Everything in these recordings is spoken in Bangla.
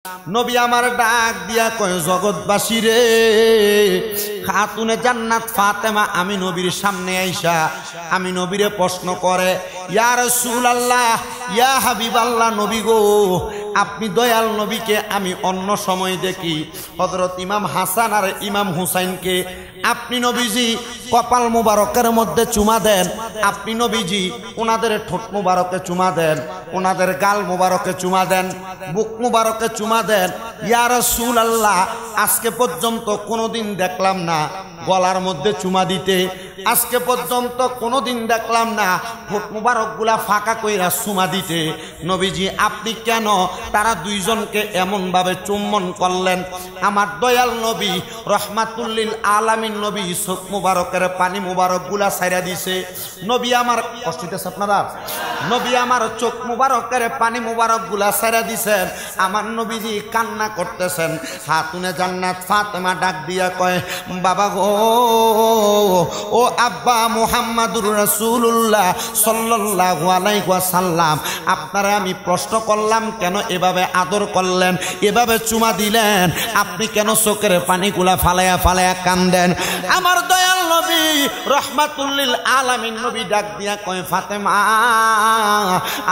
নবী আমার ডাক দিয়া কয় জগৎবাসী রে, খাতুনে জান্নাত ফাতেমা আমি নবীর সামনে আইসা আমি নবীরে প্রশ্ন করে, ইয়া রাসূলুল্লাহ, ইয়া হাবিবাল্লাহ, নবী গো, আপনি দয়াল নবীকে আমি অন্য সময় দেখি হযরত ইমাম হাসান আর ইমাম হুসাইনকে আপনি নবীজি কপাল মুবারকের মধ্যে চুমা দেন, আপনি নবীজি ওনাদের ঠোঁট মুবারকে চুমা দেন, ওনাদের গাল মুবারকে চুমা দেন, বুক মুবারকে চুমা দেন। ইয়া রাসূলুল্লাহ, আজকে পর্যন্ত কোনোদিন দেখলাম না গলার মধ্যে চুমা দিতে, আজকে পর্যন্ত কোনোদিন দেখলাম না ঠোঁট মুবারকগুলা ফাঁকা কইরা চুমা দিতে। নবীজি আপনি কেন তারা দুইজনকে এমনভাবে চুম্বন করলেন? আমার দয়াল নবী রহমাতুল্লিল আলামিন নবী চোখ মুবারকের পানি মুবারকগুলা ছাইরা দিছে। নবী আমার কষ্ট হইতেছে আপনারা, নবী আমার চোখ মুবারকের পানি মুবারকগুলা ছাইরা দিছেন। আমার নবীজি কান্না করতেছেন। খাতুনে জান্নাত ফাতেমা ডাক দিয়া কয়, বাবা গো, ও আব্বা মুহাম্মাদুর রাসূলুল্লাহ সাল্লাল্লাহু আলাইহি ওয়াসাল্লাম, আপনারা আমি প্রশ্ন করলাম কেন এভাবে আদর করলেন, এভাবে চুমা দিলেন, আপনি কেন চোখের পানিগুলা ফালায়া ফালায়া কান্দেন? আমার দয়াল নবী রহমাতুল্লিল আলামিন নবী ডাক দিয়া কয়, ফাতেমা,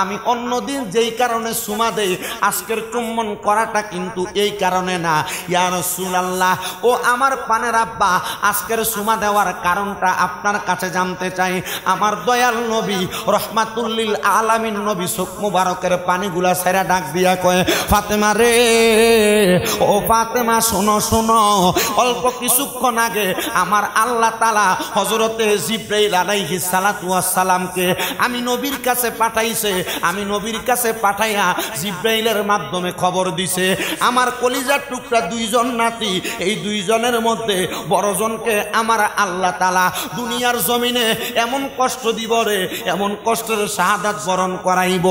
আমি অন্যদিন যেই কারণে চুমা দেই আজকের চুম্বন করাটা কিন্তু এই কারণে না। ইয়া রাসূলুল্লাহ, ও আমার পানের আব্বা, আজকের চুমা দেওয়ার কারণটা আপনার কাছে জানতে চাই। আমার দয়াল নবী রহমাতুল্লিল আলামিন নবী চোখ মুবারকের পানিগুলা ছেড়ে ডাক দিয়া কয়, ফাতেমা রে, ও ফাতেমা, শোনো শোনো, অল্প কিছুক্ষণ আগে আমার আল্লাহ তাআলা হযরতে জিবরাইল আলাইহিস সালাতু ওয়াস সালামকে আমি নবীর কাছে পাঠাইছে, আমি নবীর কাছে পাঠাইয়া জিবরাইলের মাধ্যমে খবর দিছে আমার কলিজার টুকরা দুইজন নাতি, এই দুইজনের মধ্যে বড়জনকে আমার আল্লাহ তাআলা দুনিয়ার জমিনে এমন কষ্ট দিব রে, এমন কষ্টের শাহাদাত বরণ করাইব,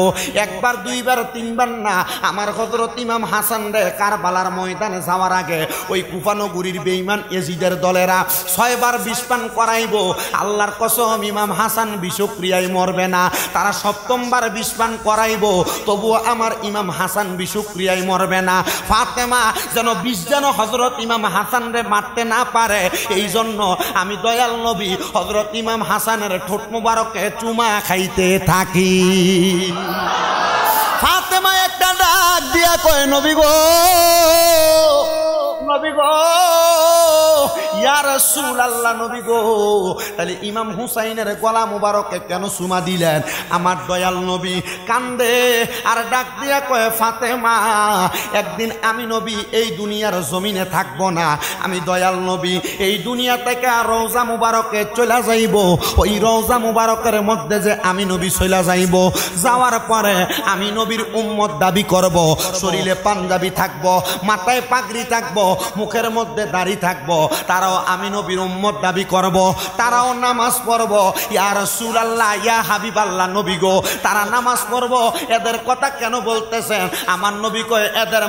একবার দুইবার তিনবার না। আমার হযরত ইমাম হাসান রে কারবালার ময়দানে যাওয়ার আগে ওই কুফানগরীর বেঈমান এজিদের দলেরা 6 বার বিষপান করাইব। আল্লাহর কসম, ইমাম হাসান বিষক্রিয়ায় মরবে না, তারা 7ম বার বিষপান করাইব, তবুও আমার ইমাম হাসান বিষক্রিয়ায় মরবে না। ফাতেমা যেন 20 জন হযরত ইমাম হাসান রে মারতে না পারে, এই জন্য আমি দয়াল নবী হযরত ইমাম হাসানের ঠোঁট মুবারকে চুমা খাইতে থাকি। ফাতেমা একটা ডাক দিয়া কয়, নবী গো, নবী গো, ইয়া রাসূলুল্লাহ, নবী গো, তাহলে ইমাম হুসাইনের গলা মুবারকে কেন চুমা দিলেন? আমার দয়াল নবী কান্দে আর ডাক দিয়া কয়, ফাতেমা, একদিন আমি নবী এই দুনিয়ার জমিনে থাকবো না, আমি দয়াল নবী এই দুনিয়া থেকে রওজা মুবারকে চলে যাইব, ওই রওজা মুবারকের মধ্যে যে আমি নবী চলে যাইব, যাওয়ার পরে আমি নবীর উম্মত দাবি করব, শরীরে পাঞ্জাবি থাকবো, মাথায় পাগড়ি থাকবো, মুখের মধ্যে দাড়ি থাকবো, তারাও আমি নবীর উম্মত দাবি করব, তারাও নামাজ পড়ব। ইয়া রাসূলুল্লাহ, ইয়া হাবিবাল্লাহ, নবী গো, তারা নামাজ পড়ব, এদের কথা কেন বলতেছেন? আমার নবী কয়, এদের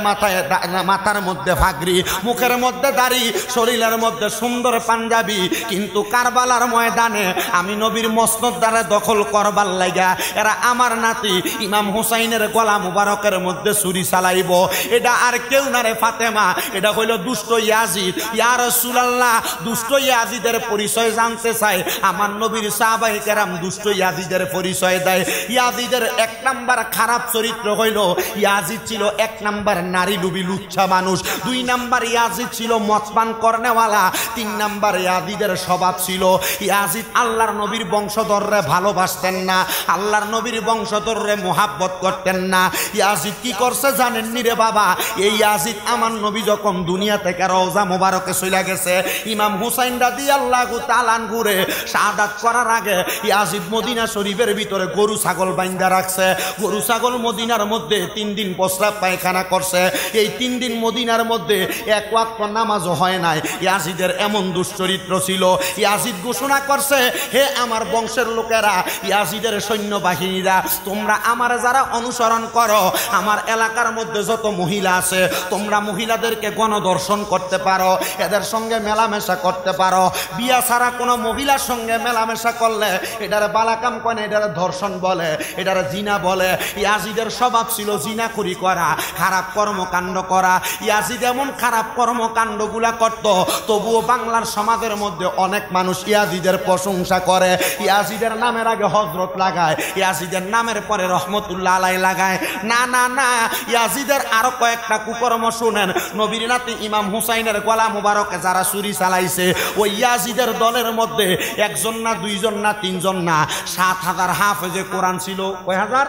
মাথার মধ্যে পাগড়ি, মুখের মধ্যে দাড়ি, শরীরের মধ্যে সুন্দর পাঞ্জাবি, কিন্তু কারবালার ময়দানে আমি নবীর মসনদ দ্বারা দখল করবার লাগা এরা আমার নাতি ইমাম হুসাইনের গলা মুবারকের মধ্যে ছুরি চালাইব। এটা আর কেউ না রে ফাতেমা, এটা হইল দুষ্ট ইয়াজিদ। ইয়া রাসূলুল্লাহ, দুষ্ট ইয়াজিদের পরিচয় জানতে চাই? আমার নবীর সাহাবায়ে কেরাম দুষ্ট ইয়াজিদের পরিচয় দেয়। ইয়াজিদের 1 নাম্বার খারাপ চরিত্র হইল, ইয়াজিদ ছিল 1 নাম্বার নারী লুবি লুচ্ছা মানুষ, 2 নাম্বার ইয়াজিদ ছিল মদপান করনেওয়ালা, 3 নাম্বার ইয়াজিদের স্বভাব ছিল ইয়াজিদ আল্লাহর নবীর বংশধররে ভালোবাসতেন না, আল্লাহর নবীর বংশধররে মোহাব্বত করতেন না। ইয়াজিদ কি করছে জানেননি রে বাবা? এই ইয়াজিদ আমার নবী যখন দুনিয়া থেকে রওজা মুবারকে চলে গেছে, ইমাম হুসাইন রাদিয়াল্লাহু তাআলা আনহুরে শাহাদাত করার আগে ইয়াজিদ মদিনা শরীফের ভিতরে গরু ছাগল বাইন্দা রাখছে। গরু ছাগল মদিনার মধ্যে 3 দিন প্রস্রাব পায়খানা করছে। এই 3 দিন মদিনার মধ্যে 1 ওয়াক্ত নামাজও হয় নাই। ইয়াজিদের এমন দুশ্চরিত্র ছিল। ইয়াজিদ ঘোষণা করছে, হে আমার বংশের লোকেরা, ইয়াজিদের সৈন্যবাহিনীরা, তোমরা আমার যারা অনুসরণ করো, আমার এলাকার মধ্যে যত মহিলা আছে, তোমরা মহিলাদেরকে গণধর্ষণ করতে পারো, এদের সঙ্গে মেলা মেলামেশা করতে পারো। বিয়া ছাড়া কোনো মহিলার সঙ্গে মেলামেশা করলে এটারে বালাকাম কয় না, এটারে ধর্ষণ বলে, এটারে জিনা বলে। ইয়াজিদের স্বভাব ছিল জিনাকুরি করা, খারাপ কর্মকাণ্ড করা। ইয়াজিদ এমন খারাপ কর্মকাণ্ডগুলা করত, তবুও বাংলার সমাজের মধ্যে অনেক মানুষ ইয়াজিদের প্রশংসা করে। ইয়াজিদের নামের আগে হযরত লাগায়, ইয়াজিদের নামের পরে রহমতুল্লাহ আলাইহি লাগায়। না না না, ইয়াজিদের আরো কয়েকটা কুকর্ম শুনেন। নবীর নাতি ইমাম হুসাইনের গলা মুবারকে যারা ছুরি চালাইছে, ওই ইয়াজিদের দলের মধ্যে একজন না, দুইজন না, তিনজন না, ৭,০০০ হাফেজে কোরআন ছিল। কয় হাজার?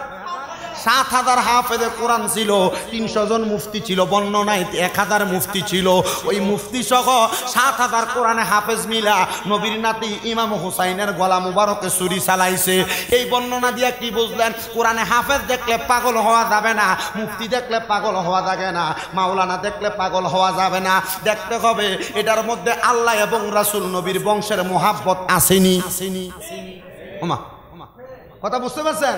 ৭,০০০ হাফেজে কোরআন ছিল। ৩০০ জন মুফতি ছিল, বর্ণনায় ১,০০০ মুফতি ছিল। ওই মুফতি সহ ৭,০০০ কোরআনে হাফেজ মিলা নবীর নাতি ইমাম হুসাইনের গলা মুবারকে ছুরি চালাইছে। এই বর্ণনা দিয়া কি বুঝলেন? কোরআনে হাফেজ দেখলে পাগল হওয়া যাবে না, মুফতি দেখলে পাগল হওয়া যাবে না, মাওলানা দেখলে পাগল হওয়া যাবে না। দেখতে হবে এটার মধ্যে আল্লাহ এবং রাসূল নবীর বংশের মোহাব্বত আসেনি। ওমা, কথা বুঝতে পারছেন?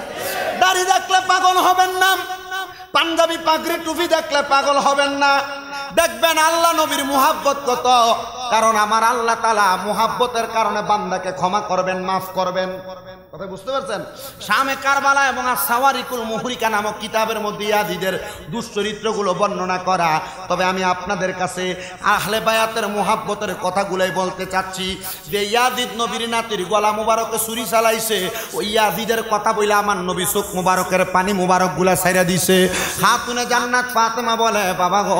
দাড়ি দেখলে পাগল হবেন না, পাঞ্জাবি পাগড়ি টুপি দেখলে পাগল হবেন না। দেখবেন আল্লাহ নবীর মুহাব্বত কত, কারণ আমার আল্লাহ তাআলা মুহাব্বতের কারণে বান্দাকে ক্ষমা করবেন, মাফ করবেন। কথা বুঝতে পারছেন? শামে কারবালা এবং সাওয়ারিকুল মুহরিকা নামক কিতাবের মধ্যে ইয়াজিদের দুশ্চরিত্রগুলো বর্ণনা করা। তবে আমি আপনাদের কাছে আহলে বায়াতের মুহাব্বতের কথাগুলাই বলতে চাচ্ছি। যে ইয়াজিদ নবীর নাতির গলা মুবারকে ছুরি চালাইছে, ওই ইয়াজিদের কথা বলে আমার নবী চোখ মুবারকের পানি মুবারকগুলা ছাইরা দিছে। খাতুনে জান্নাত ফাতেমা বলে, বাবা গো,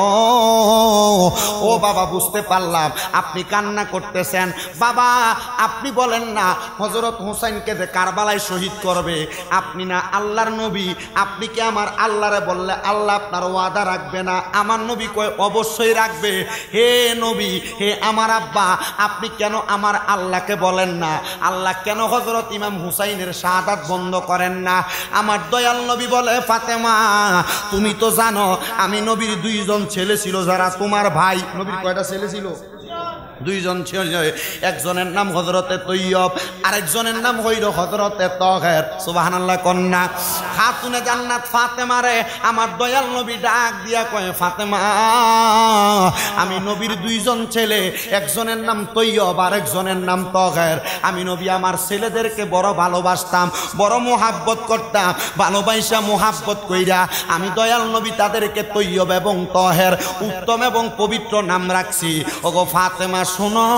ও বাবা, বুঝতে পারলাম আপনি কান্না করতেছেন। বাবা, আপনি বলেন না হযরত হুসাইনকে যে কারবালায় শহীদ করবে, আপনি না আল্লাহর নবী, আপনি কি আমার আল্লাহরে বললে আল্লাহ আপনার ওয়াদা রাখবে না? আমার নবী কয় অবশ্যই রাখবে। হে নবী, হে আমার আব্বা, আপনি কেন আমার আল্লাহকে বলেন না? আল্লাহ কেন হযরত ইমাম হুসাইনের শাহাদাত বন্ধ করেন না? আমার দয়াল নবী বলে, ফাতেমা, তুমি তো জানো আমি নবীর 2জন ছেলে ছিল যারা তোমার ভাই। নবীর কয়টা ছেলে ছিল? 2জন ছিল। একজনের নাম হযরতে তৈয়ব, আরেকজনের নাম হইল হযরতে তাহের। সুবহানাল্লাহ কন্যা। খাতুনে জান্নাত ফাতেমারে আমার দয়াল নবী ডাক দিয়া কয়, ফাতেমা, আমি নবীর 2জন ছেলে, একজনের নাম তৈয়ব, আরেকজনের নাম তাহের। আমি নবী আমার ছেলেদেরকে বড় ভালোবাসতাম, বড় মুহাব্বত করতাম। ভালোবাসা মুহাব্বত কইরা আমি দয়াল নবী তাদেরকে তৈয়ব এবং তাহের উত্তম এবং পবিত্র নাম রাখছি। ওগো ফাতেমা, শোনো,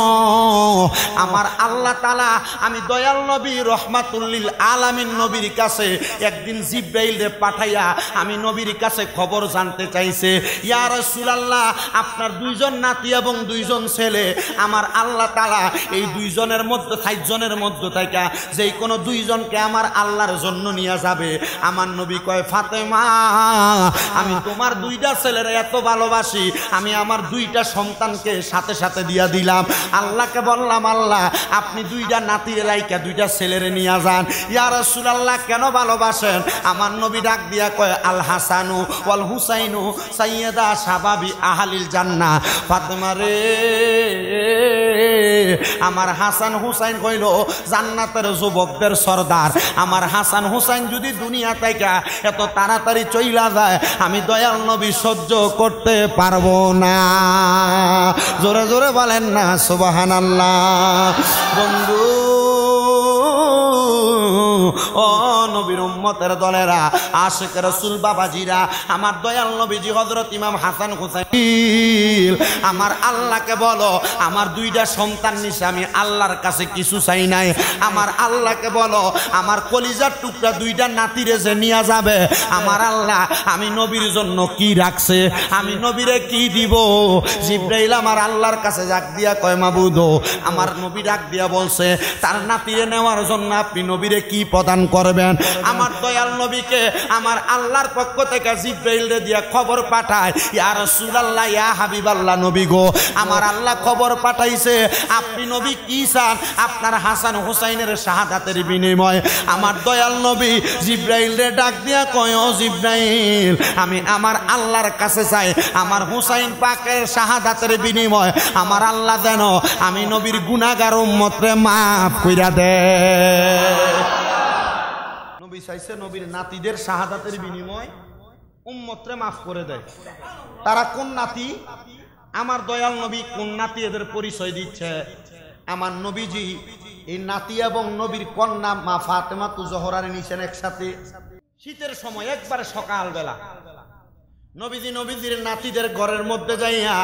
আমার আল্লাহ তাআলা আমি দয়াল নবী রহমাতুল লিল আলামিন নবীর কাছে একদিন জিবরাইলকে পাঠাইয়া আমি নবীর কাছে খবর জানতে চাইছে। ইয়া রাসূলুল্লাহ, আপনার 2জন নাতি এবং 2জন ছেলে, আমার আল্লাহ তাআলা এই 2জনের মধ্যে 4জনের মধ্যে থেকে যেই কোনো 2জনকে আমার আল্লাহর জন্য নিয়ে যাবে। আমার নবী কয়, ফাতেমা, আমি তোমার 2টা ছেলের এত ভালোবাসি, আমি আমার 2টা সন্তানকে সাথে সাথে দিয়া দিলাম। আল্লাহকে বললাম, আল্লাহ আপনি 2টা নাতির লাইকা 2টা ছেলেরে নিয়ে যান। ইয়া রাসূলুল্লাহ, কেন ভালোবাসেন? আমার নবী ডাক দিয়া কয়, আল হাসানু ওয়াল হুসাইনু সাইয়্যিদা শাবাবি আহলিল জান্নাহ। ফাতেমা রে, আমার হাসান হুসাইন কইল জান্নাতের যুবকদের সরদার। আমার হাসান হুসাইন যদি দুনিয়া থেকে এত তাড়াতাড়ি চইলা যায়, আমি দয়াল নবী সহ্য করতে পারবো না। জোরে জোরে বলেন না সুবহানাল্লাহ। বন্ধু, ও নবীর উম্মতের দলেরা, আশিক রাসূল বাবাজিরা, আমার দয়াল নবীজি হযরত ইমাম হাসান হুসাইন, আমার আল্লাহকে বলো আমার 2টা সন্তান নিছে আমি আল্লাহর কাছে কিছু চাই নাই। আমার আল্লাহকে বলো আমার কলিজার টুকরা 2টা নাতিরে যে নিয়ে যাবে, আমার আল্লাহ আমি নবীর জন্য কি রাখছে, আমি নবীরে কি দিব? জিবরাইল আমার আল্লাহর কাছে ডাক দিয়া কয়, মাবুদ, আমার নবী ডাক দিয়া বলছে তার নাতিরে নেওয়ার জন্য আপনি নবীরে কি প্রদান করবেন? আমার দয়াল নবীকে আমার আল্লাহর পক্ষ থেকে জিবরাইল রে দিয়া খবর পাঠায়, ইয়া রাসূলুল্লাহ, ইয়া হাবিবাল্লাহ, নবী গো, আমার আল্লাহ খবর পাঠাইছে আপনি নবী কি চান? আপনার হাসান হুসাইনের শাহাদাতের বিনিময়। আমার দয়াল নবী জিবরাইল রে ডাক দিয়া কয়, ও জিবরাইল, আমি আমার আল্লাহর কাছে চাই আমার হুসাইন পাকের শাহাদাতের বিনিময় আমার আল্লাহ দেন আমি নবীর গুনাহগার উম্মতরে মাফ কইরা দে। নবী চাইছে নবীর নাতিদের শাহাদাতের বিনিময় উম্মতরে মাফ করে দেয়। তারা কোন নাতি? আমার দয়াল নবী কোন নাতি এদের পরিচয় দিচ্ছে? আমার নবীজি এই নাতি এবং নবীর কন্যা মা ফাতেমা তু জোহরার নিছেন একসাথে শীতের সময় একবারে সকালবেলা। নবীজির নাতিদের ঘরের মধ্যে যাইয়া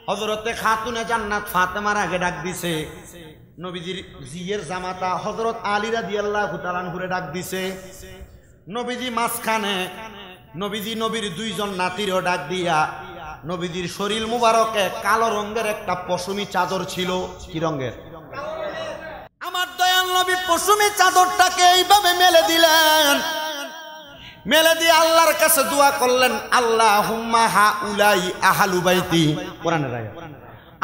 হযরতে খাতুনে জান্নাত ফাতেমার আগে ডাক দিছে। নবীজির জিয়ের জামাতা হযরত আলী রাদিয়াল্লাহু তাআলা আনহুরে ডাক দিছে। নবীজি মাঝখানে, নবীর দুইজন নাতিরও ডাক দিয়া, নবীজির শরীর মুবারকে কালো রঙের একটা পশমি চাদর ছিল। কি রঙের? আমার দয়াল নবী পশমি চাদরটাকে এইভাবে মেলে দিলেন। মেলে দিয়ে আল্লাহর কাছে দোয়া করলেন, আল্লাহুম্মা হাউলাই আহলু বাইতি। কোরআনের আয়াত,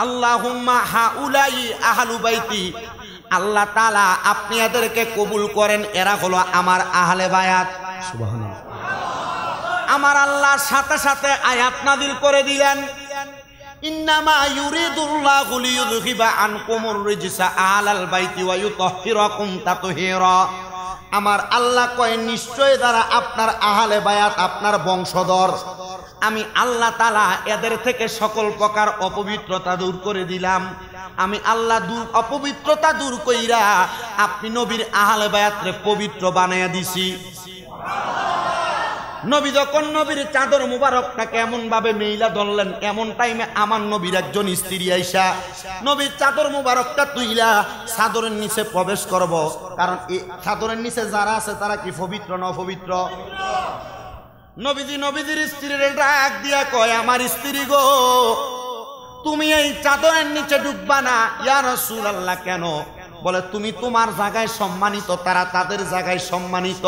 আল্লাহুম্মা হাউলাই আহলু বাইতি। আল্লাহ তাআলা আপনি এদেরকে কবুল করেন, এরা হলো আমার আহলে বায়াত। সুবহানাল্লাহ। আমার আল্লাহ সাথে সাথে আয়াত নাযিল করে দিলেন, ইন্নামা ইউরিদুল্লাহু লিইয়ুযহিবা আনকুমুর রিজসা আলাল বাইতি ওয়া ইউতাহহিরাকুম তাতহীরা। আমার আল্লাহ কয়, নিশ্চয় যারা আপনার আহলে বায়াত, আপনার বংশধর, আমি আল্লাহ তাআলা এদের থেকে সকল প্রকার অপবিত্রতা দূর করে দিলাম। আমি আল্লাহ অপবিত্রতা দূর কইরা আপনি নবীর আহলে বায়াতরে পবিত্র বানাইয়া দিছি। নবী যখন নবীর চাদর মুবারকটাকে এমন ভাবে মেইলা ধরলেন, এমন টাইমে আমার নবীর একজন স্ত্রী আইসা নবীর চাদর মুবারকটা তুইলা চাদরের নিচে প্রবেশ করব। কারণ এই চাদরের নিচে যারা আছে তারা কি পবিত্র না অপবিত্র? নবীজির স্ত্রীর ডাক দিয়া কয়, আমার স্ত্রী গো, তুমি এই চাদরের নিচে ঢুকবা না। ইয়া রাসূলুল্লাহ, কেন? বলে, তুমি তোমার জায়গায় সম্মানিত, তারা তাদের জায়গায় সম্মানিত।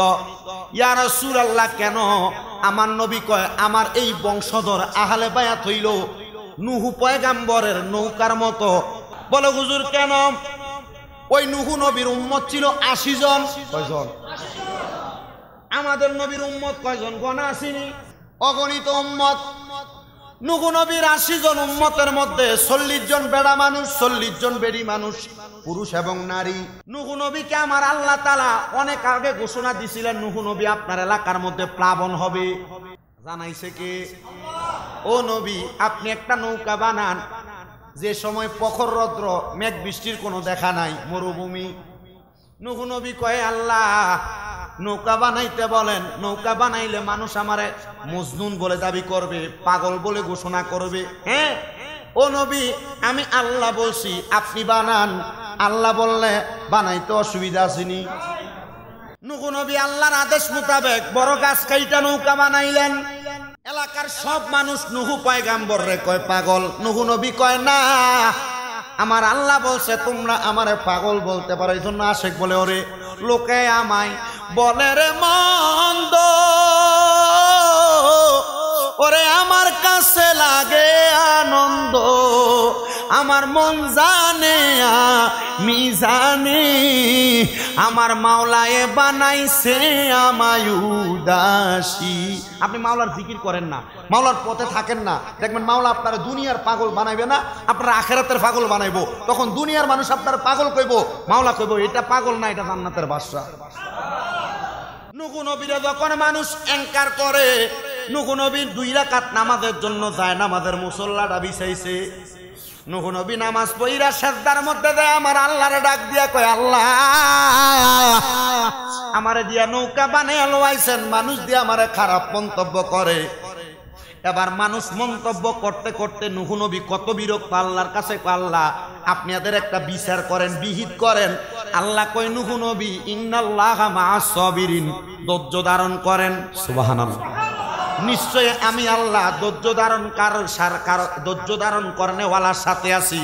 ইয়া রাসূলুল্লাহ, কেন? আমার নবী কয়, আমার এই বংশধর আহলে বায়াত হইল নূহ পয়গাম্বরের নৌকার মতো। বলে, হুজুর কেন? ওই নূহ নবীর উম্মত ছিল 80 জন। কয়জন? আমাদের নবীর উম্মত কয়জন গণা আসেনি? অগণিত উম্মত। নূহ নবীর 80 জন উম্মতের মধ্যে 40 জন বেড়া মানুষ, 40 জন বেড়ি মানুষ, পুরুষ এবং নারী। নূহ নবীকে আমার আল্লাহ তাআলা অনেক আগে ঘোষণা দিছিলেন, নূহ নবী আপনার এলাকার মধ্যে প্লাবন হবে। জানাইছে কে? ও নবী, আপনি একটা নৌকা বানান, যে সময় প্রখর রৌদ্র, মেঘ বৃষ্টির কোনো দেখা নাই, মরুভূমি। নূহ নবী কয়, আল্লাহ নৌকা বানাইতে বলেন। নৌকা বানাইলে মানুষ আমারে মজনুন বলে দাবি করবে, পাগল বলে ঘোষণা করবে। হ্যাঁ ও নবী, আমি আল্লাহ বলছি আপনি বানান। আল্লাহ বললে বানাইতে অসুবিধা আসেনি। নূহ নবী আল্লাহর আদেশ মোতাবেক বড় গাছ কাইটা নৌকা বানাইলেন। এলাকার সব মানুষ নূহ পয়গাম্বর রে কয় পাগল। নূহ নবী কয়, না, আমার আল্লাহ বলছে তোমরা আমারে পাগল বলতে পারো। এই জন্য আশেক বলে, ওরে লোকে আমায় বলে রে মন্দ, ওরে আমার কাছে লাগে আনন্দ। আমার মন জানে আমি জানি, আমার মাওলায় বানাইছে আমায় উদাসী। আপনি মাওলার জিকির করেন না, মাওলার পথে থাকেন না, দেখবেন মাওলা আপনার দুনিয়ার পাগল বানাইবে না, আপনার আখিরাতের পাগল বানাইবো। তখন দুনিয়ার মানুষ আপনার পাগল কইব, মাওলা কইব এটা পাগল না, এটা জান্নাতের বাদশা। নূহ নবীরে যখন মানুষ এনকার করে, নূহ নবীর 2 রাকাত নামাজের জন্য যায়, নামাজের মুসল্লাটা বিছাইছে। নূহ নবী নামাজ পড়িরা সিজদার মধ্যে দেয়, আমার আল্লাহরে ডাক দিয়া কয়, আল্লাহ আমারে দিয়া নৌকা বানাইয়া লওয়াইছেন, মানুষ দিয়া আমারে খারাপ মন্তব্য করে। এবার মানুষ মন্তব্য করতে করতে নূহ নবী কত বিরক্ত, আল্লাহর কাছে কয়, আল্লাহ আপনি এদের একটা বিচার করেন, বিহিত করেন। আল্লাহ কয়, নূহ নবী ইন্নাল্লাহা মা'আস সাবিরিন, ধৈর্য ধারণ করেন। সুবহানাল্লাহ। নিশ্চয় আমি আল্লাহ ধৈর্য ধারণ করেনওয়ালার সাথে আছি।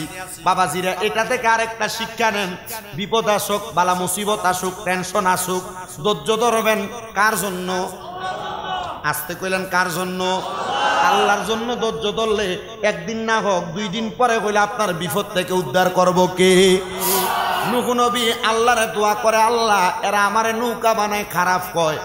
বাবাজিরা, এটা থেকে আরেকটা শিক্ষা নেন, বিপদ আসুক, বালা মুসিবত আসুক, টেনশন আসুক, ধৈর্য ধরবেন কার জন্য? আসতে কইলেন কার জন্য? আল্লাহর জন্য। ধৈর্য ধরলে একদিন না হোক 2 দিন পরে হইলে আপনার বিপদ থেকে উদ্ধার করব কে? নূহ নবী আল্লাহরে দোয়া করে, আল্লাহ এরা আমারে নৌকা বানায় খারাপ কয়।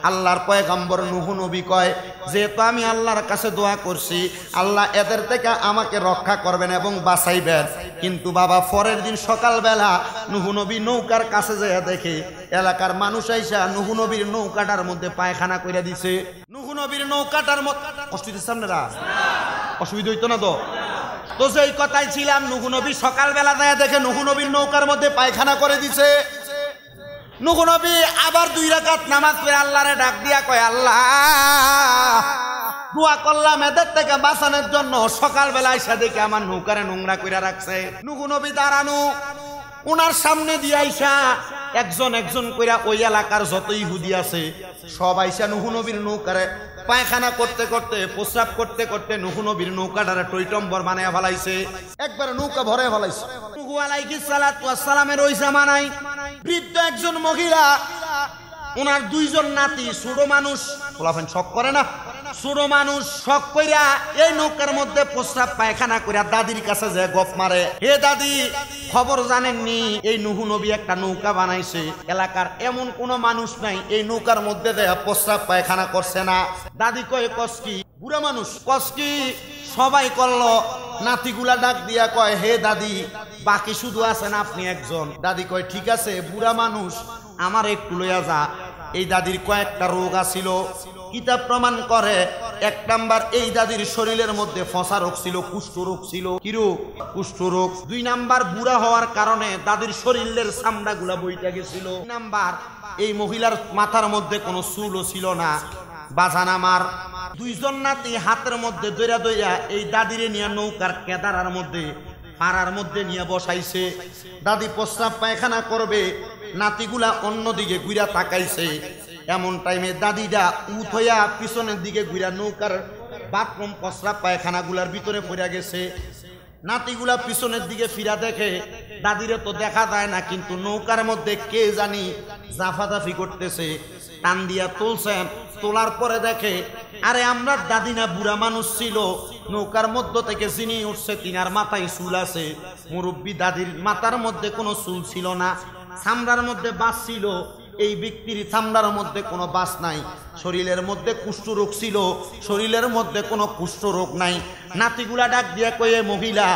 আল্লাহর পয়গম্বর নূহ নবী কয়, যেহেতু আমি আল্লাহর কাছে দোয়া করছি, আল্লাহ এদের থেকে আমাকে রক্ষা করবেন এবং বাঁচাইবেন। কিন্তু বাবা, পরের দিন সকালবেলা নূহ নবী নৌকার কাছে যেয়ে দেখে এলাকার মানুষ আইসা নূহ নবীর নৌকাটার মধ্যে পায়খানা কইরা দিছে। নূহ নবীর নৌকাটার মধ্যে কষ্ট দিচ্ছে আপনারা? অসুবিধা হইতো না তো? তো সেই কথাই ছিলাম, নূহ নবী সকালবেলা যায় দেখে নূহ নবীর নৌকার মধ্যে পায়খানা করে দিছে। নূহ নবী আবার 2 রাকাত নামাজ পড়ে আল্লাহরে ডাক দিয়া কয়, আল্লাহ দোয়া করলাম এদের থেকে বাঁচানোর জন্য, সকালবেলা এসে দেখে আমার নৌকারে নোংরা করে রাখছে। নূহ নবী দাঁড়ানো, ওনার সামনে দিয়ে আইসা একজন একজন কইরা ওই এলাকার যত ইহুদি আছে সব আইসা নূহ নবীর নৌকারে পায়খানা করতে করতে, প্রস্রাব করতে করতে নূহ নবীর নৌকাটারে টইটম্বর বানায়া ফেলাইছে, একবার নৌকা ভরে ফেলাইছে। নূহ আলাইহিস সালাতু ওয়াস সালামের ওই জামানায় বৃদ্ধ একজন মহিলা, ওনার 2 জন নাতি, ছোট মানুষ, পোলাফেন শখ করে না, ছোট মানুষ শখ কইরা এই নৌকার মধ্যে প্রস্রাব পায়খানা কইরা দাদির কাছে যায় গপ মারে, হে দাদি খবর জানেননি এই নূহ নবী একটা নৌকা বানাইছে, এলাকার এমন কোন মানুষ নাই এই নৌকার মধ্যে দেয়া প্রস্রাব পায়খানা করছে না। দাদি কয় কসকি, বুড়া মানুষ কসকি, সবাই করলো। নাতিগুলা ডাক দিয়া কয়, হে দাদি বাকি শুধু আছেন আপনি একজন। দাদি কয় ঠিক আছে, বুড়া মানুষ আমার একটু লইয়া যা। এই দাদির কয়েকটা রোগ আছিল, কিতাব প্রমাণ করে 1 নাম্বার এই দাদির শরীরের মধ্যে ফসা রোগ ছিল, কুষ্ঠ রোগ ছিল। কি রোগ? কুষ্ঠ রোগ। 2 নাম্বার বুড়া হওয়ার কারণে দাদির শরীরের চামড়াগুলা বইটা গেছিল। 3 নাম্বার এই মহিলার মাথার মধ্যে কোনো চুলও ছিল না। বাজান আমার 2 জন নাতি হাতের মধ্যে দইরা দইরা এই দাদিরে নিয়ে নৌকার কেদারার মধ্যে পাড়ার মধ্যে নিয়ে বসাইছে। দাদি প্রস্রাব পায়খানা করবে, নাতিগুলা অন্যদিকে ঘুরা তাকাইছে। এমন টাইমে দাদিটা উঠ হইয়া পিছনের দিকে ঘুরা নৌকার বাথরুম প্রস্রাব পায়খানা গুলার ভিতরে পড়ে গেছে। নাতিগুলা পিছনের দিকে ফিরা দেখে দাদিরে তো দেখা যায় না, কিন্তু নৌকার মধ্যে কে জানি জাফাজাফি করতেছে। টান দিয়া তুলছেন, তোলার পরে দেখে আরে আমরা দাদি না বুড়া মানুষ ছিল, নৌকার মধ্য থেকে চিনি উঠছে, তিনার মাথায় চুল আছে। মুরব্বী দাদির মাথার মধ্যে কোনো চুল ছিল না, চামড়ার মধ্যে বাস ছিল। এই ব্যক্তির চামড়ার মধ্যে কোনো বাস নাই, শরীরের মধ্যে কুষ্ঠ রোগ ছিল, শরীরের মধ্যে কোনো কুষ্ঠ রোগ নাই। নাতিগুলা ডাক দিয়ে কয়ে, মহিলা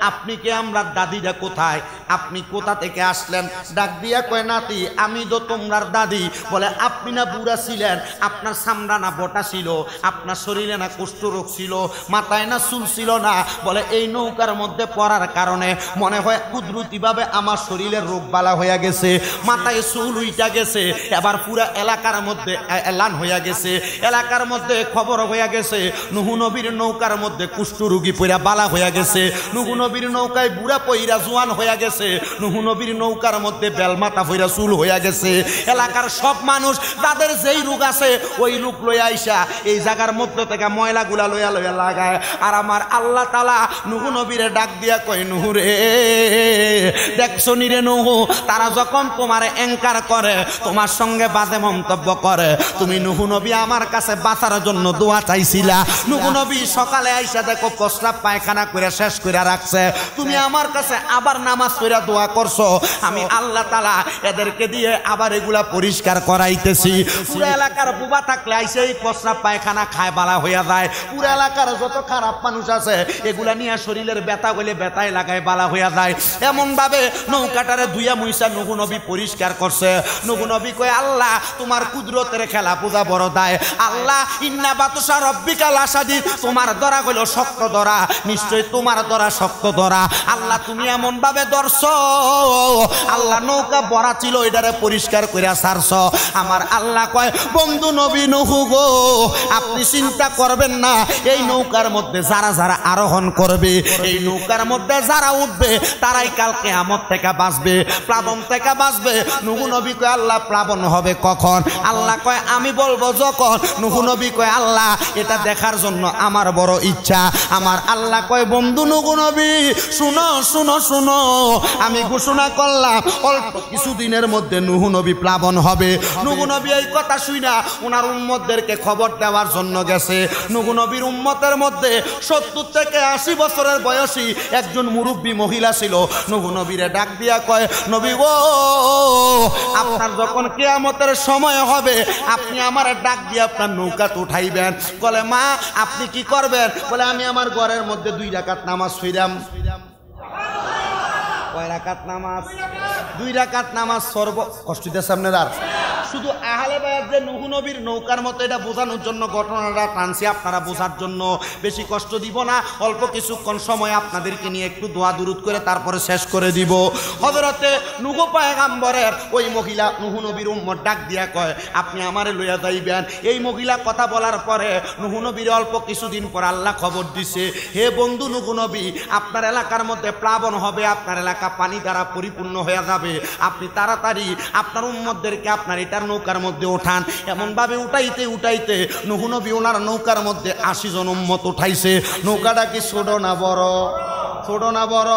আপনি কে, আমরা দাদিটা কোথায়, আপনি কোথা থেকে আসলেন? ডাক দিয়া কয়, নাতি আমি তো তোমরার দাদি। বলে আপনি না বুড়া ছিলেন, আপনার চামড়া না বটা ছিল, আপনার শরীরে না কুষ্ঠ রোগ ছিল, মাথায় না চুল ছিল না। বলে এই নৌকার মধ্যে পড়ার কারণে মনে হয় কুদরতিভাবে আমার শরীরের রোগ বালা হইয়া গেছে, মাথায় চুল উইটা গেছে। এবার পুরা এলাকার মধ্যে এলান হইয়া গেছে, এলাকার মধ্যে খবর হইয়া গেছে নূহ নবীর নৌকার মধ্যে কুষ্ঠ রোগী পইরা বালা হইয়া গেছে, নূহ নবীর নৌকায় বুড়া পইরা জোয়ান হইয়া গেছে, নূহ নবীর নৌকার মধ্যে বেলমাথা পইরা চুল হইয়া গেছে। এলাকার সব মানুষ যাদের যেই রোগ আছে ওই রোগ লইয়া আইসা এই জায়গার মধ্যে থেকে ময়লাগুলা লইয়া লইয়া লাগায়। আর আমার আল্লাহ তাআলা নূহ নবীরে ডাক দিয়া কয়, নূহ রে দেখছো নি রে নূহ, তারা যখন তোমার অ্যাঙ্কার করে, তোমার সঙ্গে বাজে মন্তব্য করে, তুমি নূহ নবী আমার কাছে বাঁচার জন্য দোয়া চাইছিলা। নূহ নবী সকালে আইসা দেখো প্রস্রাব পায়খানা করে শেষ করে রাখছে, তুমি আমার কাছে আবার নামাজ পড়ে দোয়া করছো। আমি আল্লাহ তাআলা এদেরকে দিয়ে আবার এগুলা পরিষ্কার করাইতেছি। পুরো এলাকার বুবা থাকলে আইসে এই প্রস্রাব পায়খানা খায় বালা হইয়া যায়। পুরো এলাকার যত খারাপ মানুষ আছে এগুলা নিয়ে শরীরের ব্যথা হইলে ব্যথায় লাগায় বালা হইয়া যায়। এমন ভাবে নৌকাটারে ধুইয়া মুইসা নূহ নবী পরিষ্কার করছে। নূহ নবী কয়, আল্লাহ তোমার কুদরতের খেলা পূজা বড় দায়। আল্লাহ ইন্না বাতুশা রব্বিকা লাশাদীদ, তোমার ধরা হইল শক্ত ধরা, নিশ্চয় তোমার ধরা শক্ত ধরা। আল্লাহ তুমি এমন ভাবে ধরছো, আল্লাহ নৌকা ভরা ছিল এটারে পরিষ্কার কইরা ছাড়ছো। আমার আল্লাহ কয়, বন্ধু নবী নূহ গো, আপনি চিন্তা করবেন না, এই নৌকার মধ্যে যারা যারা আরোহণ করবে, এই নৌকার মধ্যে যারা উঠবে তারাই কাল কিয়ামত থেকে বাঁচবে, প্লাবন থেকে বাঁচবে। নূহ নবী কয়, আল্লাহ প্লাবন হবে কখন? আল্লাহ কয়, আমি বলবো যখন। নূহ নবী কয়, আল্লাহ এটা দেখার জন্য আমার বড় ইচ্ছা। আমার আল্লাহ কয়, বন্ধু নূহ নবী শুনো শুনো শুনো, আমি ঘোষণা করলাম অল্প কিছুদিনের মধ্যে নূহ নবী প্লাবন হবে। নূহ নবী এই কথা শুইনা ওনার উম্মতদেরকে খবর দেওয়ার জন্য গেছে। নূহ নবীর উম্মতের মধ্যে 70 থেকে 80 বছরের বয়সী একজন মুরব্বী মহিলা ছিল। নূহ নবীরে ডাক দিয়া কয়, নবী গো, আপনার যখন কিয়ামতের সময় হবে আপনি আমার ডাক দিয়ে আপনার নৌকাতে উঠাইবেন। বলে, মা আপনি কি করবেন? বলে, আমি আমার ঘরের মধ্যে 2 রাকাত নামাজ পড়াম। কয় রাকাত নামাজ? 2 রাকাত নামাজ। কষ্ট দিতেছে আপনার? আর শুধু আহলে বায়াত যে নূহ নবীর নৌকার মতো এটা বোঝানোর জন্য ঘটনাটা টানছি আপনারা বোঝার জন্য। বেশি কষ্ট দিব না, অল্প কিছুক্ষণ সময় আপনাদেরকে নিয়ে একটু দোয়া দুরুদ করে তারপরে শেষ করে দিব। হযরতে নূহ পয়গম্বরের ওই মহিলা নূহ নবীর উম্মত ডাক দিয়া কয়, আপনি আমারে লইয়া যাইবেন। এই মহিলা কথা বলার পরে নূহ নবীর অল্প কিছুদিন পর আল্লাহ খবর দিছে, হে বন্ধু নূহ নবী, আপনার এলাকার মধ্যে প্লাবন হবে, আপনার এলাকা পানি দ্বারা পরিপূর্ণ হয়ে যাবে। আপনি তাড়াতাড়ি আপনার উম্মতদেরকে আপনার এটার নৌকার মধ্যে ওঠান। এমনভাবে উঠাইতে উঠাইতে নূহ নবী ওনার নৌকার মধ্যে 80 জন উম্মত উঠাইছে। নৌকাটা কি ছোট না বড়? ছোট না বড়?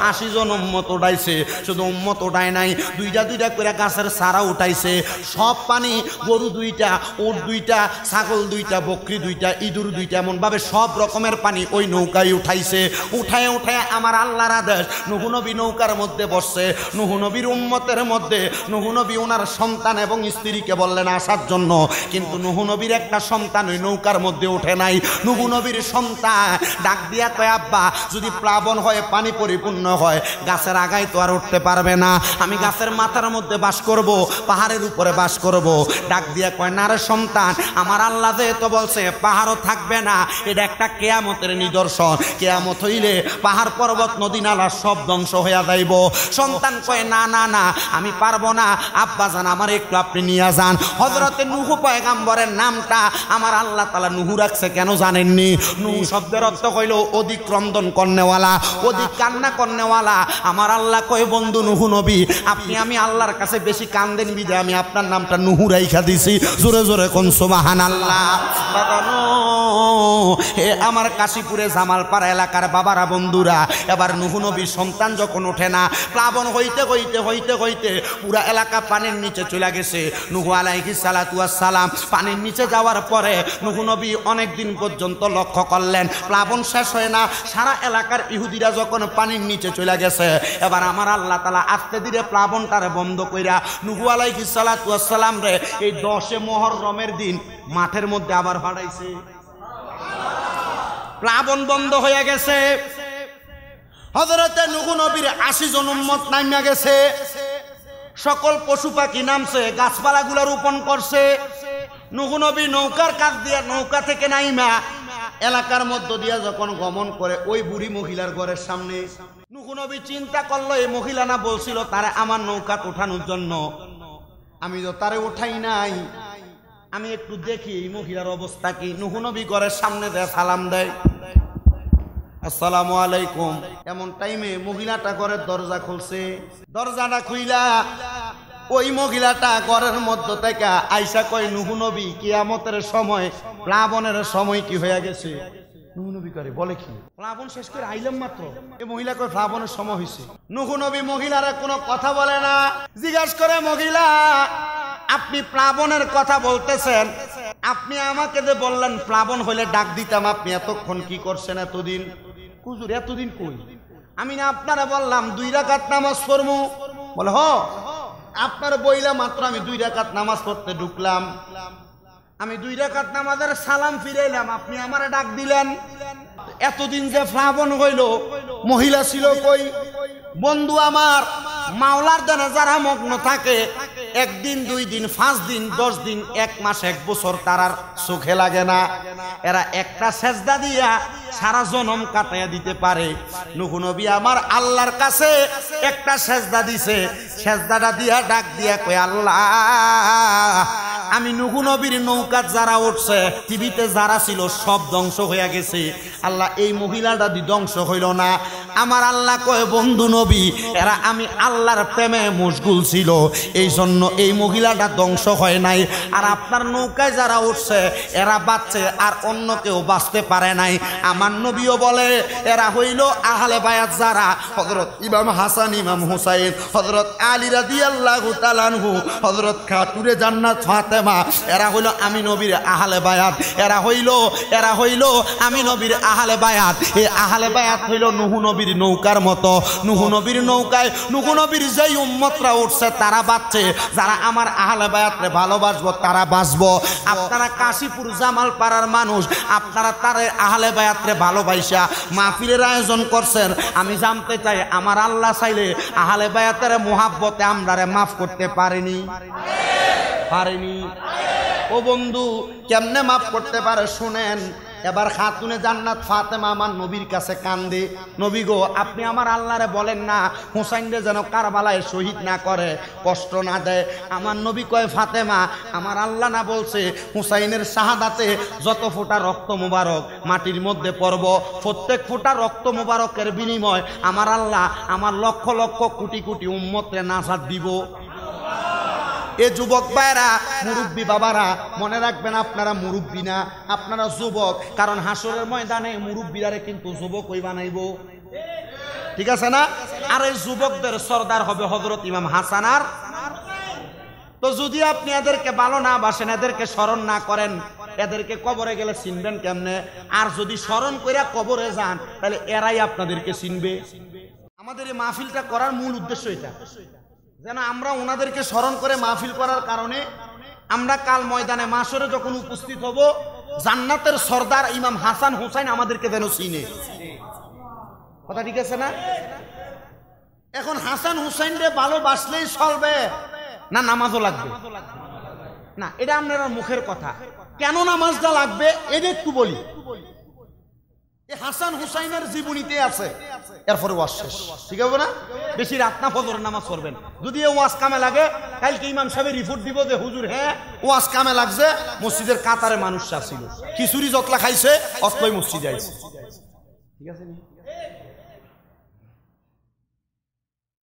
80 জন উম্মত উঠাইছে। শুধু উম্মত উঠায় নাই, দুইটা দুইটা করে গাছের চারা উঠাইছে। সব পানি গরু 2টা, উট 2টা, ছাগল 2টা, বকরি 2টা, ইঁদুর 2টা, এমনভাবে সব রকমের পানি ওই নৌকায় উঠাইছে। উঠায় উঠায় আমার আল্লাহর আদেশ নূহ নবী নৌকার মধ্যে বসছে। নূহ নবীর উম্মতের মধ্যে নূহ নবী ওনার সন্তান এবং স্ত্রীকে বললেন আসার জন্য, কিন্তু নূহ নবীর একটা সন্তান ওই নৌকার মধ্যে ওঠে নাই। নূহ নবীর সন্তান ডাক দিয়া কয়, আব্বা, যদি প্লাবন হয়, পানি পরিপূর্ণ হয়, গাছের আগায় তো আর উঠতে পারবে না, আমি গাছের মাথার মধ্যে বাস করব, পাহাড়ের উপরে বাস করব। ডাক দিয়া কয়, না রে সন্তান, আমার আল্লাহ যেহেতু বলছে পাহাড়ও থাকবে না, এটা একটা কেয়ামতের নিদর্শন। কেয়ামত হইলে পাহাড় পর্বত নদী নালা সব ধ্বংস হইয়া যাইব। সন্তান কয়, না না না, আমি পারবো না, আব্বা জান আমার একটু আপনি নিয়ে যান। হযরতে নূহ পয়গম্বরের নামটা আমার আল্লাহ তাআলা নূহ রাখছে কেন জানেননি? নূহ শব্দের অর্থ হইল অধিক ক্রন্দন করনেওয়ালা, অধিক কান্না করনেওয়ালা। আমার আল্লাহ কয়, বন্ধু নূহ নবী, আপনি আমি আল্লাহর কাছে বেশি কান্দেন বিদে আমি আপনার নামটা নূহ রাইখা দিছি। জোরে জোরে কোন সুবহানাল্লাহ। বাবানো, হে আমার কাশীপুরে জামালপাড়া এলাকার বাবারা, বন্ধুরা, এবার নূহ নবীর সন্তান যখন ওঠে না, প্লাবন হইতে হইতে হইতে হইতে পুরা এলাকা পানির নিচে চলে গেছে। নূহ আলাইহিস সালাতু ওয়াস সালাম পানির নিচে যাওয়ার পরে নূহ নবী অনেক দিন পর্যন্ত লক্ষ্য করলেন প্লাবন শেষ হয় না। সারা এলাকার ইহুদিরা যখন পানির নিচে চলে গেছে, এবার আমার আল্লাহ তাআলা আস্তে ধীরে প্লাবনটারে বন্ধ কইরা নূহ আলাইহিস সালাতু ওয়াস সালাম রে এই 10 মুহররমের দিন মাঠের মধ্যে আবার পাঠাইছে। প্লাবন বন্ধ হয়ে গেছে। হযরতে নূহ নবীর 80 জন উম্মত নামিয়া গেছে। সকল পশু পাখি নামছে, গাছপালাগুলো রোপণ করছে। নূহ নবী নৌকার কাছ দিয়ে নৌকা থেকে নাইমা এলাকার মধ্য দিয়া যখন গমন করে ওই বুড়ি মহিলার ঘরের সামনে, নূহ নবী চিন্তা করলো এই মহিলা না বলছিল তারে আমার নৌকা ওঠানোর জন্য, আমি তো তারে উঠাই নাই, আমি একটু দেখি এই মহিলার অবস্থা কি। নূহ নবী ঘরের সামনে দেয়, সালাম দেয়, আসসালামু আলাইকুম। এমন টাইমে মহিলাটা ঘরের দরজা খুলছে। দরজাটা খুইলা ওই মহিলাটা ঘরের মধ্য থেকে আইসা কয়, নূহ নবী, কিয়ামতের সময়, প্লাবনের সময় কি হয়ে গেছে। নূহ নবী করে বলে কি, প্লাবন শেষ করে আইলাম মাত্র। এই মহিলা কয় প্লাবনের সময় হয়েছে। নূহ নবী মহিলারা কোনো কথা বলে না। জিজ্ঞাসা করে, মহিলা, আপনি প্লাবনের কথা বলতেছেন, আপনি আমাকে যে বললেন প্লাবন হলে ডাক দিতাম, আপনি এতক্ষণ কি করছেন এতদিন? হুজুর এতদিন কই? আমি না আপনারা বললাম 2 রাকাত নামাজ পড়বো। বলে, হ, আপনার বইলা মাত্র আমি 2 রাকাত নামাজ পড়তে ঢুকলাম, আমি 2 রাকাত নামাজের সালাম ফিরাইলাম, আপনি আমারে ডাক দিলেন। এতদিন যে প্লাবন হইল, মহিলা ছিল কই? বন্ধু আমার, মাওলার দানে যারা মগ্ন থাকে, 1 দিন 2 দিন 5 দিন 10 দিন 1 মাস 1 বছর তারার চোখে লাগে না। এরা একটা সেজদা দিয়া সারা জনম কাটাইয়া দিতে পারে। নূহ নবী আমার আল্লাহর কাছে একটা সেজদা দিছে। সেজদাটা দিয়া ডাক দিয়া কয়, আল্লাহ, আমি নূহ নবীর নৌকা যারা উঠছে, পৃথিবীতে যারা ছিল সব ধ্বংস হয়ে গেছে, আল্লাহ এই মহিলাটা ধ্বংস হইল না। আমার আল্লাহ কয়, বন্ধু নবী, এরা আমি আল্লাহর প্রেমে মশগুল ছিল, এই জন্য এই মহিলাটা ধ্বংস হয় নাই। আর আপনার নৌকায় যারা উঠছে এরা বাঁচছে, আর অন্য কেউ বাঁচতে পারে নাই। আমার নবীও বলে এরা হইল আহলে বায়াত যারা, হযরত ইমাম হাসান, ইমাম হুসাইন, হযরত আলী রাদিয়াল্লাহু তাআলা আনহু, হযরত খাতুনে জান্নাত ফাতেমা, এরা হইল আমি নবীর আহলে বায়াত। এরা হইল আমি নবীর আহলে বায়াত। এই আহলে বায়াত হইল নূহ নবীর নৌকার মতো। নূহ নবীর নৌকায় নূহ নবীর যেই উম্মতরা উঠছে তারা বাঁচছে, যারা আমার আহলে বায়াতরে ভালোবাসবো তারা বাঁচবো। আপনারা কাশীপুর জামালপাড়ার মানুষ, আপনারা তার আহলে বায়াতরে ভালোবাসা মাহফিলের আয়োজন করছেন। আমি জানতে চাই, আমার আল্লাহ চাইলে আহলে বায়াতের মুহাব্বতে আমরারে মাফ করতে পারেনি? পারেনি। ও বন্ধু, কেমনে মাফ করতে পারে শুনেন। এবার খাতুনে জান্নাত ফাতেমা আমার নবীর কাছে কান্দে, নবী গো আপনি আমার আল্লাহরে বলেন না হুসাইনরে যেন কারবালায় শহীদ না করে, কষ্ট না দেয়। আমার নবী কয় ফাতেমা আমার আল্লাহ না বলছে হুসাইনের শাহাদাতে যত ফোঁটা রক্ত মুবারক মাটির মধ্যে পড়ব, প্রত্যেক ফোঁটা রক্ত মুবারকের বিনিময় আমার আল্লাহ আমার লক্ষ লক্ষ কোটি কোটি উম্মতরে নাজাত দিব। এ যুবক ভাইরা, মুরব্বী বাবারা, মনে রাখবেন আপনারা মুরব্বী না, আপনারা যুবক। কারণ হাসরের ময়দানে মুরব্বীরারে কিন্তু যুবক ওই বানাইব, ঠিক আছে না? আর এই যুবকদের সর্দার হবে হযরত ইমাম হাসান আর। তো যদি আপনি এদেরকে ভালো না বাসেন, এদেরকে স্মরণ না করেন, এদেরকে কবরে গেলে চিনবেন কেমনে? আর যদি স্মরণ কইরা কবরে যান তাহলে এরাই আপনাদেরকে চিনবে। আমাদের এই মাহফিলটা করার মূল উদ্দেশ্য এটা, যেন আমরা ওনাদেরকে স্মরণ করে মাহফিল করার কারণে আমরা কাল ময়দানে মাশরে যখন উপস্থিত হব, জান্নাতের সর্দার ইমাম হাসান হুসাইন আমাদেরকে যেন চিনে। কথা ঠিক আছে না? এখন হাসান হুসাইনরে ভালোবাসলেই চলবে না নামাজও লাগবে? না, এটা আপনার মুখের কথা। কেন নামাজটা লাগবে এটা একটু বলি। হাসান হুসাইনের জীবনীতে আছে, এরপরে ওয়াজ শেষ, ঠিক হবে না? বেশি রাত না, ফজরের নামাজ পড়বেন। যদি ওয়াজ কামে লাগে, কালকে ইমাম সাহেব রিপোর্ট দিব যে হুজুর হ্যাঁ ওয়াজ কামে লাগছে, মসজিদের কাতারে মানুষ ছিল, খিচুড়ি যতলা খাইছে অতলাই মসজিদে আইছে, ঠিক আছে?